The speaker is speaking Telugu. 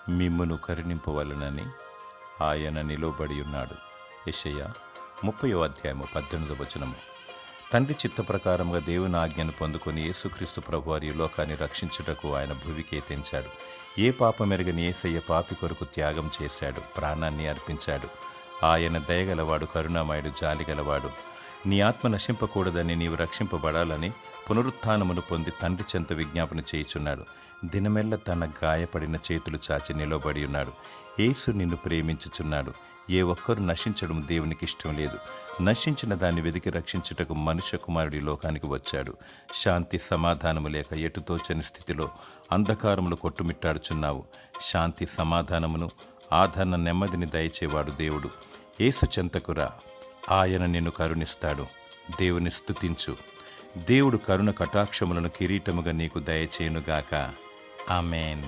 మిమ్మును కరుణింపవలనని ఆయన నిలువబడి ఉన్నాడు. యెషయా 30:18. తండ్రి చిత్త ప్రకారంగా దేవుని ఆజ్ఞను పొందుకొని యేసుక్రీస్తు ప్రభువారి లోకాన్ని రక్షించుటకు ఆయన భూమికి తెంచాడు. ఏ పాపమెరగని యేసయ్య పాపి కొరకు త్యాగం చేశాడు, ప్రాణాన్ని అర్పించాడు. ఆయన దయగలవాడు, కరుణామయుడు, జాలిగలవాడు. నీ ఆత్మ నశింపకూడదని, నీవు రక్షింపబడాలని పునరుత్థానమును పొంది తండ్రి చెంత విజ్ఞాపన చేయుచున్నాడు. దినమెల్ల తన గాయపడిన చేతులు చాచి నిలబడి ఉన్నాడు. యేసు నిన్ను ప్రేమించుచున్నాడు. ఏ ఒక్కరు నశించడం దేవునికి ఇష్టం లేదు. నశించిన దాన్ని వెదికి రక్షించుటకు మనుష్య కుమారుడి లోకానికి వచ్చాడు. శాంతి సమాధానము లేక ఎటుతోచని స్థితిలో అంధకారములు కొట్టుమిట్టాడుచున్నావు. శాంతి సమాధానమును, ఆదరణ, నెమ్మదిని దయచేవాడు దేవుడు. యేసు చెంతకురా, ఆయన నిన్ను కరుణిస్తాడు. దేవుని స్తుతించు. దేవుడు కరుణ కటాక్షములను కిరీటముగా నీకు దయచేయునుగాక. ఆమేన్.